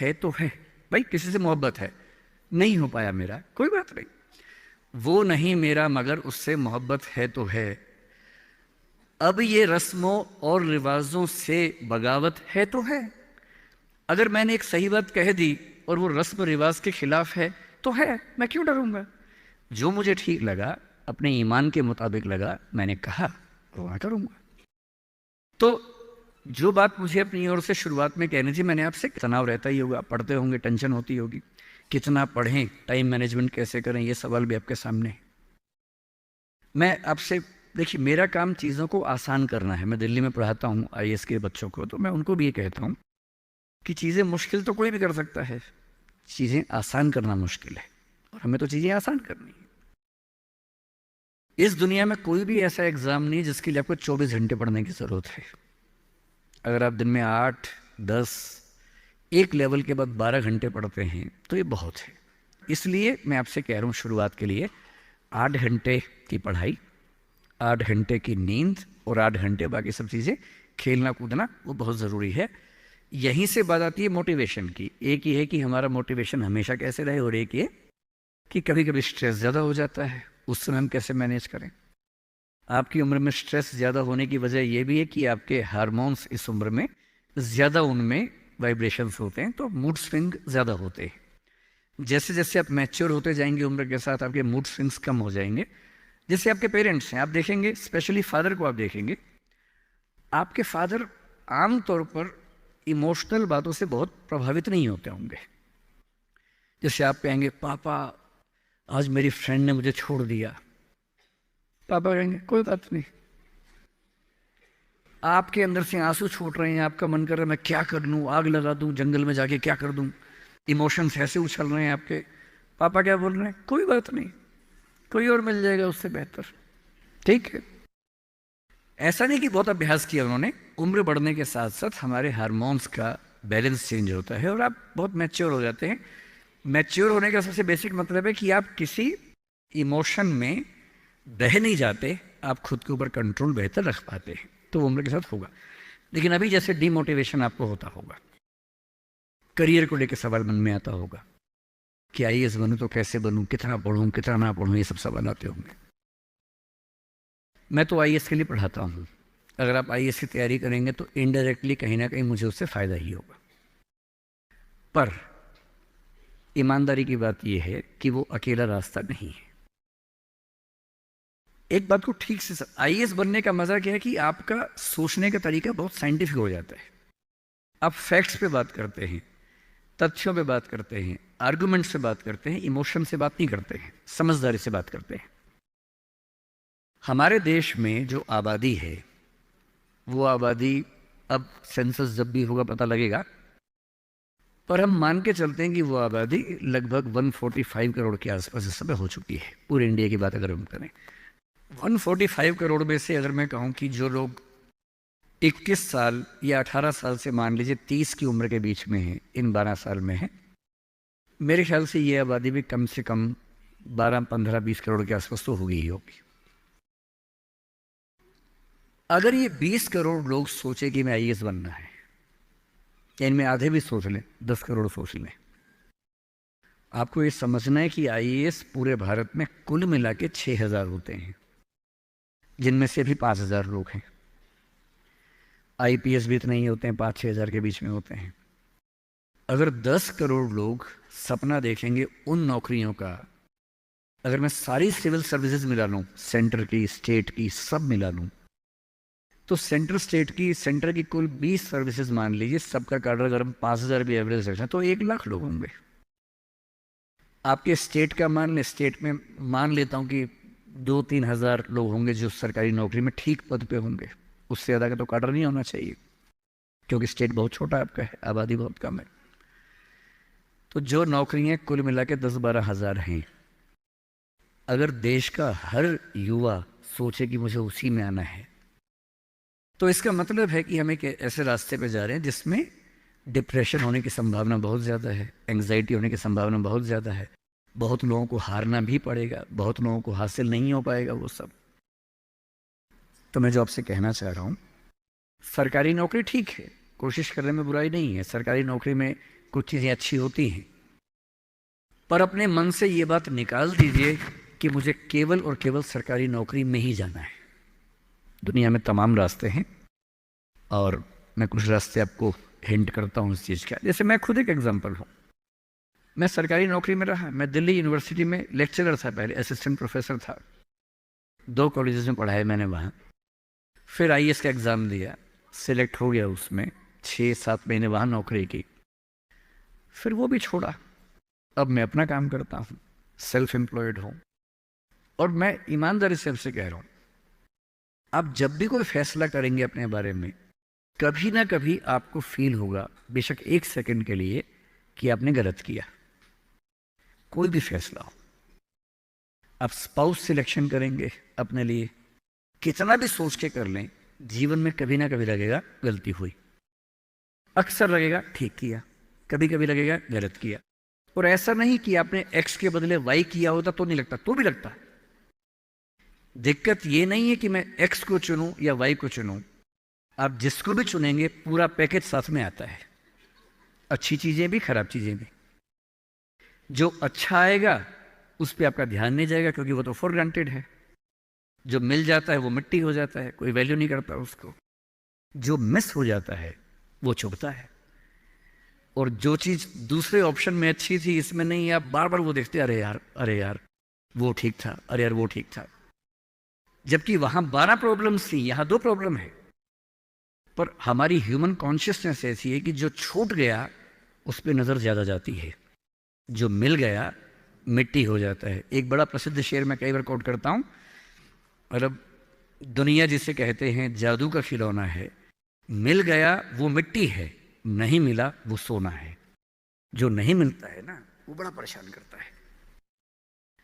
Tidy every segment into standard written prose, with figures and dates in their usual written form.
है तो है, भाई किसी से मोहब्बत है, नहीं हो पाया मेरा, कोई बात नहीं, वो नहीं मेरा मगर उससे मोहब्बत है तो है। अब ये रस्मों और रिवाजों से बगावत है तो है। अगर मैंने एक सही बात कह दी और वो रस्म रिवाज के खिलाफ है तो है, मैं क्यों डरूंगा? जो मुझे ठीक लगा, अपने ईमान के मुताबिक लगा, मैंने कहा तो मैं करूंगा। तो जो बात मुझे अपनी ओर से शुरुआत में कहनी थी, मैंने आपसे, तनाव रहता ही होगा, पढ़ते होंगे, टेंशन होती होगी, कितना पढ़ें, टाइम मैनेजमेंट कैसे करें, ये सवाल भी आपके सामने है। मैं आपसे, देखिए मेरा काम चीज़ों को आसान करना है। मैं दिल्ली में पढ़ाता हूँ आईएएस के बच्चों को, तो मैं उनको भी ये कहता हूँ कि चीज़ें मुश्किल तो कोई भी कर सकता है, चीज़ें आसान करना मुश्किल है, और हमें तो चीज़ें आसान करनी है। इस दुनिया में कोई भी ऐसा एग्ज़ाम नहीं जिसके लिए आपको 24 घंटे पढ़ने की ज़रूरत है। अगर आप दिन में 8, 10, एक लेवल के बाद 12 घंटे पढ़ते हैं तो ये बहुत है। इसलिए मैं आपसे कह रहा हूँ शुरुआत के लिए 8 घंटे की पढ़ाई, 8 घंटे की नींद और 8 घंटे बाकी सब चीज़ें, खेलना कूदना, वो बहुत ज़रूरी है। यहीं से बात आती है मोटिवेशन की। एक ही है कि हमारा मोटिवेशन हमेशा कैसे रहे, और एक ये कि कभी कभी स्ट्रेस ज़्यादा हो जाता है, उस समय हम कैसे मैनेज करें। आपकी उम्र में स्ट्रेस ज़्यादा होने की वजह यह भी है कि आपके हार्मोन्स इस उम्र में ज़्यादा, उनमें वाइब्रेशंस होते हैं, तो मूड स्विंग ज़्यादा होते हैं। जैसे जैसे आप मैच्योर होते जाएंगे उम्र के साथ, आपके मूड स्विंग्स कम हो जाएंगे। जैसे आपके पेरेंट्स हैं, आप देखेंगे, स्पेशली फादर को आप देखेंगे, आपके फादर आम तौर पर इमोशनल बातों से बहुत प्रभावित नहीं होते होंगे। जैसे आप कहेंगे पापा आज मेरी फ्रेंड ने मुझे छोड़ दिया, पापा कहेंगे कोई बात नहीं। आपके अंदर से आंसू छूट रहे हैं, आपका मन कर रहा है मैं क्या कर लूँ, आग लगा दूँ जंगल में जाके, क्या कर दूँ, इमोशंस ऐसे उछल रहे हैं आपके, पापा क्या बोल रहे हैं, कोई बात नहीं, कोई और मिल जाएगा उससे बेहतर, ठीक है। ऐसा नहीं कि बहुत अभ्यास किया उन्होंने, उम्र बढ़ने के साथ साथ हमारे हार्मोन्स का बैलेंस चेंज होता है और आप बहुत मैच्योर हो जाते हैं। मैच्योर होने का सबसे बेसिक मतलब है कि आप किसी इमोशन में बह नहीं जाते, आप खुद के ऊपर कंट्रोल बेहतर रख पाते हैं, तो उम्र के साथ होगा। लेकिन अभी जैसे डिमोटिवेशन आपको होता होगा, करियर को लेकर सवाल मन में आता होगा कि आईएएस बनूं तो कैसे बनूं, कितना पढ़ूं कितना ना पढ़ूं, ये सब सवाल आते होंगे। मैं तो आईएएस के लिए पढ़ाता हूं, अगर आप आईएएस की तैयारी करेंगे तो इनडायरेक्टली कहीं ना कहीं मुझे उससे फ़ायदा ही होगा। पर ईमानदारी की बात यह है कि वो अकेला रास्ता नहीं है। एक बात को ठीक से, आईएएस बनने का मजा क्या है कि आपका सोचने का तरीका बहुत साइंटिफिक हो जाता है। आप फैक्ट्स पे बात करते हैं, तथ्यों पे बात करते हैं, आर्गुमेंट से बात करते हैं, इमोशन से बात नहीं करते हैं, समझदारी से बात करते हैं। हमारे देश में जो आबादी है, वो आबादी, अब सेंसस जब भी होगा पता लगेगा, पर हम मान के चलते हैं कि वो आबादी लगभग 145 करोड़ के आसपास इस समय हो चुकी है, पूरे इंडिया की बात अगर हम करें। 145 करोड़ में से अगर मैं कहूँ कि जो लोग 21 साल या 18 साल से मान लीजिए 30 की उम्र के बीच में है, इन 12 साल में है, मेरे ख्याल से ये आबादी भी कम से कम 12, 15, 20 करोड़ के आसपास तो होगी ही होगी। अगर ये 20 करोड़ लोग सोचे कि मैं आईएएस बनना है, या इनमें आधे भी सोच लें, 10 करोड़ सोच लें, आपको ये समझना है कि आईएएस पूरे भारत में कुल मिला के 6,000 होते हैं, जिनमें से भी 5,000 लोग हैं। आईपीएस भी इतने ही होते हैं, 5-6 हज़ार के बीच में होते हैं। अगर 10 करोड़ लोग सपना देखेंगे उन नौकरियों का, अगर मैं सारी सिविल सर्विसेज मिला लूँ, सेंटर की, स्टेट की, सब मिला लूँ, तो सेंट्रल स्टेट की, सेंटर की कुल 20 सर्विसेज मान लीजिए, सबका कार्डर अगर हम 5,000 भी एवरेज रखें तो 1 लाख लोग होंगे। आपके स्टेट का मान ले, स्टेट में मान लेता हूँ कि 2-3 हज़ार लोग होंगे जो सरकारी नौकरी में ठीक पद पे होंगे, उससे ज़्यादा का तो कार्डर नहीं होना चाहिए, क्योंकि स्टेट बहुत छोटा आपका है, आबादी बहुत कम है। तो जो नौकरियां कुल मिला के 10-12 हज़ार हैं, अगर देश का हर युवा सोचे कि मुझे उसी में आना है, तो इसका मतलब है कि हम एक ऐसे रास्ते पे जा रहे हैं जिसमें डिप्रेशन होने की संभावना बहुत ज़्यादा है, एंग्जाइटी होने की संभावना बहुत ज़्यादा है, बहुत लोगों को हारना भी पड़ेगा, बहुत लोगों को हासिल नहीं हो पाएगा वो सब। तो मैं जो आपसे कहना चाह रहा हूँ, सरकारी नौकरी ठीक है, कोशिश करने में बुराई नहीं है। सरकारी नौकरी में कुछ चीज़ें अच्छी होती हैं, पर अपने मन से ये बात निकाल दीजिए कि मुझे केवल और केवल सरकारी नौकरी में ही जाना है। दुनिया में तमाम रास्ते हैं और मैं कुछ रास्ते आपको हिंट करता हूँ इस चीज़ का। जैसे मैं खुद एक एग्जांपल हूँ। मैं सरकारी नौकरी में रहा, मैं दिल्ली यूनिवर्सिटी में लेक्चरर था, पहले असिस्टेंट प्रोफेसर था, 2 कॉलेजेस में पढ़ाया मैंने वहाँ। फिर आईएएस का एग्ज़ाम दिया, सिलेक्ट हो गया, उसमें 6-7 महीने वहाँ नौकरी की, फिर वो भी छोड़ा। अब मैं अपना काम करता हूँ, सेल्फ एम्प्लॉयड हूँ। और मैं ईमानदारी से आपसे कह रहा हूँ, आप जब भी कोई फैसला करेंगे अपने बारे में, कभी ना कभी आपको फील होगा, बेशक 1 सेकंड के लिए, कि आपने गलत किया। कोई भी फैसला हो, आप स्पाउस सिलेक्शन करेंगे अपने लिए, कितना भी सोच के कर लें, जीवन में कभी ना कभी लगेगा गलती हुई। अक्सर लगेगा ठीक किया, कभी कभी लगेगा गलत किया। और ऐसा नहीं कि आपने एक्स के बदले वाई किया होता तो नहीं लगता, तो भी लगता। दिक्कत ये नहीं है कि मैं एक्स को चुनूं या वाई को चुनूं, आप जिसको भी चुनेंगे पूरा पैकेज साथ में आता है, अच्छी चीजें भी खराब चीजें भी। जो अच्छा आएगा उस पर आपका ध्यान नहीं जाएगा, क्योंकि वो तो फॉर ग्रांटेड है। जो मिल जाता है वो मिट्टी हो जाता है, कोई वैल्यू नहीं करता उसको। जो मिस हो जाता है वो चुभता है। और जो चीज दूसरे ऑप्शन में अच्छी थी, इसमें नहीं, आप बार बार वो देखते, अरे यार, अरे यार वो ठीक था, अरे यार वो ठीक था। जबकि वहां 12 प्रॉब्लम्स थी, यहां 2 प्रॉब्लम है। पर हमारी ह्यूमन कॉन्शियसनेस ऐसी है कि जो छूट गया उस पर नजर ज्यादा जाती है, जो मिल गया मिट्टी हो जाता है। एक बड़ा प्रसिद्ध शेर मैं कई बार कोट करता हूं, मतलब दुनिया जिसे कहते हैं जादू का खिलौना है, मिल गया वो मिट्टी है, नहीं मिला वो सोना है। जो नहीं मिलता है ना, वो बड़ा परेशान करता है।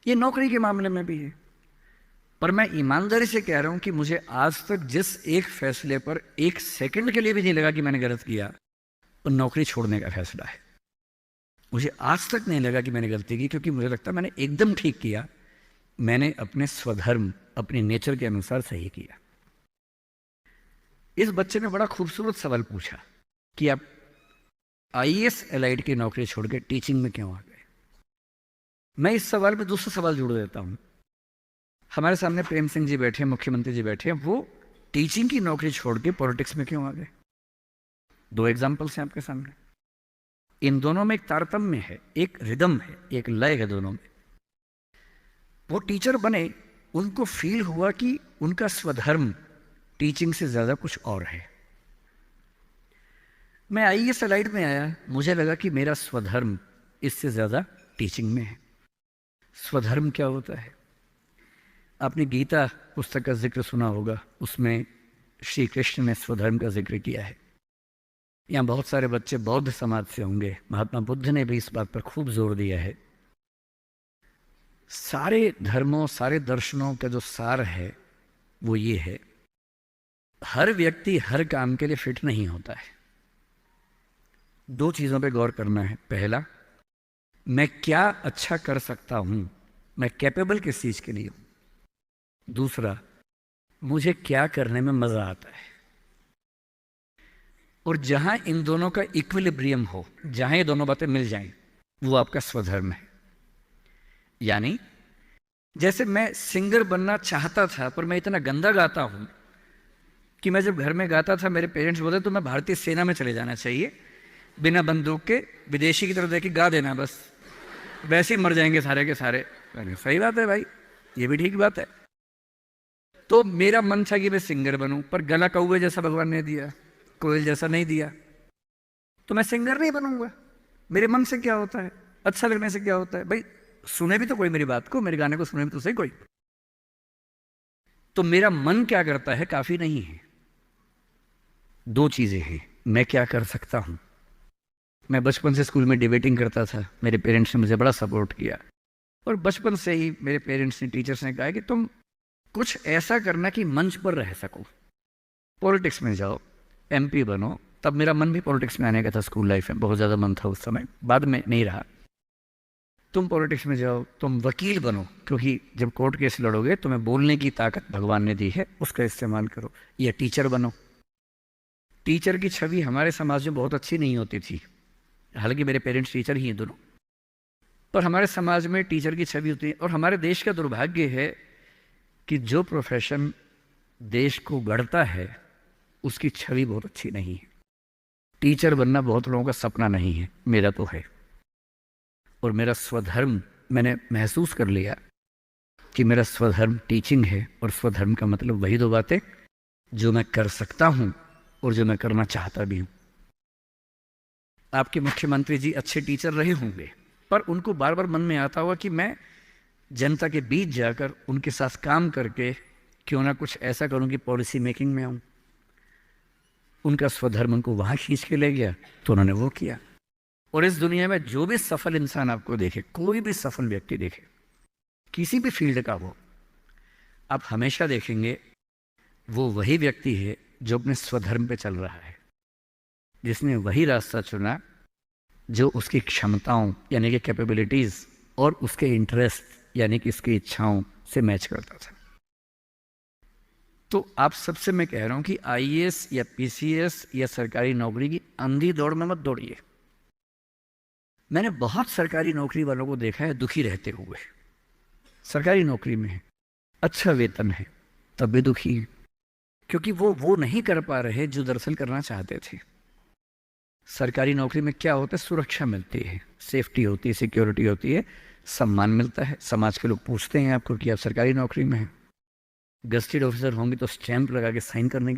ये नौकरी के मामले में भी है। पर मैं ईमानदारी से कह रहा हूं कि मुझे आज तक जिस एक फैसले पर 1 सेकंड के लिए भी नहीं लगा कि मैंने गलत किया, वो नौकरी छोड़ने का फैसला है। मुझे आज तक नहीं लगा कि मैंने गलती की, क्योंकि मुझे लगता मैंने एकदम ठीक किया। मैंने अपने स्वधर्म, अपने नेचर के अनुसार सही किया। इस बच्चे ने बड़ा खूबसूरत सवाल पूछा कि आप आईएएस एलाइड की नौकरी छोड़ के टीचिंग में क्यों आ गए। मैं इस सवाल में दूसरा सवाल जोड़ देता हूं। हमारे सामने प्रेम सिंह जी बैठे हैं, मुख्यमंत्री जी बैठे हैं, वो टीचिंग की नौकरी छोड़ के पॉलिटिक्स में क्यों आ गए। 2 एग्जाम्पल्स हैं आपके सामने। इन दोनों में एक तारतम्य है, एक रिदम है, एक लय है दोनों में। वो टीचर बने, उनको फील हुआ कि उनका स्वधर्म टीचिंग से ज्यादा कुछ और है। मैं आईएएस एलाइड में आया, मुझे लगा कि मेरा स्वधर्म इससे ज्यादा टीचिंग में है। स्वधर्म क्या होता है? आपने गीता पुस्तक का जिक्र सुना होगा, उसमें श्री कृष्ण ने स्वधर्म का जिक्र किया है। यहाँ बहुत सारे बच्चे बौद्ध समाज से होंगे, महात्मा बुद्ध ने भी इस बात पर खूब जोर दिया है। सारे धर्मों, सारे दर्शनों का जो सार है वो ये है, हर व्यक्ति हर काम के लिए फिट नहीं होता है। 2 चीजों पे गौर करना है। पहला, मैं क्या अच्छा कर सकता हूं, मैं कैपेबल किस चीज के लिए हूं। दूसरा, मुझे क्या करने में मजा आता है। और जहां इन दोनों का इक्विलिब्रियम हो, जहां ये दोनों बातें मिल जाएं, वो आपका स्वधर्म है। यानी जैसे मैं सिंगर बनना चाहता था, पर मैं इतना गंदा गाता हूं कि मैं जब घर में गाता था, मेरे पेरेंट्स बोलते तो मैं भारतीय सेना में चले जाना चाहिए, बिना बंदूक के विदेशी की तरह देख के गा देना, बस वैसे ही मर जाएंगे सारे के सारे। सही बात है भाई, ये भी ठीक बात है। तो मेरा मन था कि मैं सिंगर बनूं, पर गला कौवे जैसा भगवान ने दिया, कोयल जैसा नहीं दिया, तो मैं सिंगर नहीं बनूंगा। मेरे मन से क्या होता है, अच्छा लगने से क्या होता है भाई। सुने भी तो कोई मेरी बात को, मेरे गाने को सुने भी तो सही कोई। तो मेरा मन क्या करता है काफी नहीं है। 2 चीजें हैं, मैं क्या कर सकता हूं। मैं बचपन से स्कूल में डिबेटिंग करता था, मेरे पेरेंट्स ने मुझे बड़ा सपोर्ट किया। और बचपन से ही मेरे पेरेंट्स ने, टीचर्स ने कहा कि तुम कुछ ऐसा करना कि मंच पर रह सको, पॉलिटिक्स में जाओ, एमपी बनो। तब मेरा मन भी पॉलिटिक्स में आने का था, स्कूल लाइफ में बहुत ज़्यादा मन था उस समय, बाद में नहीं रहा। तुम पॉलिटिक्स में जाओ, तुम वकील बनो, क्योंकि जब कोर्ट केस लड़ोगे तुम्हें बोलने की ताकत भगवान ने दी है, उसका इस्तेमाल करो। या टीचर बनो। टीचर की छवि हमारे समाज में बहुत अच्छी नहीं होती थी, हालांकि मेरे पेरेंट्स टीचर ही हैं दोनों, पर हमारे समाज में टीचर की छवि होती है। और हमारे देश का दुर्भाग्य है कि जो प्रोफेशन देश को गढ़ता है उसकी छवि बहुत अच्छी नहीं है। टीचर बनना बहुत लोगों का सपना नहीं है, मेरा तो है। और मेरा स्वधर्म, मैंने महसूस कर लिया कि मेरा स्वधर्म टीचिंग है। और स्वधर्म का मतलब वही दो बातें जो मैं कर सकता हूं और जो मैं करना चाहता भी हूं। आपके मुख्यमंत्री जी अच्छे टीचर रहे होंगे, पर उनको बार बार मन में आता होगा कि मैं जनता के बीच जाकर उनके साथ काम करके क्यों ना कुछ ऐसा करूं कि पॉलिसी मेकिंग में आऊं। उनका स्वधर्म उनको वहां खींच के ले गया, तो उन्होंने वो किया। और इस दुनिया में जो भी सफल इंसान आपको देखे, कोई भी सफल व्यक्ति देखे, किसी भी फील्ड का हो, आप हमेशा देखेंगे वो वही व्यक्ति है जो अपने स्वधर्म पे चल रहा है, जिसने वही रास्ता चुना जो उसकी क्षमताओं यानी कि कैपेबिलिटीज और उसके इंटरेस्ट यानी कि उसकी इच्छाओं से मैच करता था। तो आप सबसे मैं कह रहा हूं कि आईएएस या पीसीएस या सरकारी नौकरी की अंधी दौड़ में मत दौड़िए। मैंने बहुत सरकारी नौकरी वालों को देखा है दुखी रहते हुए। सरकारी नौकरी में है, अच्छा वेतन है, तब भी दुखी है, क्योंकि वो नहीं कर पा रहे जो दरअसल करना चाहते थे। सरकारी नौकरी में क्या होता है? सुरक्षा मिलती है, सेफ्टी होती है, सिक्योरिटी होती है, सम्मान मिलता है, समाज के लोग पूछते हैं आपको कि आप सरकारी नौकरी में हैं। गस्टेड ऑफिसर होंगे तो स्टैंप लगा के साइन करने के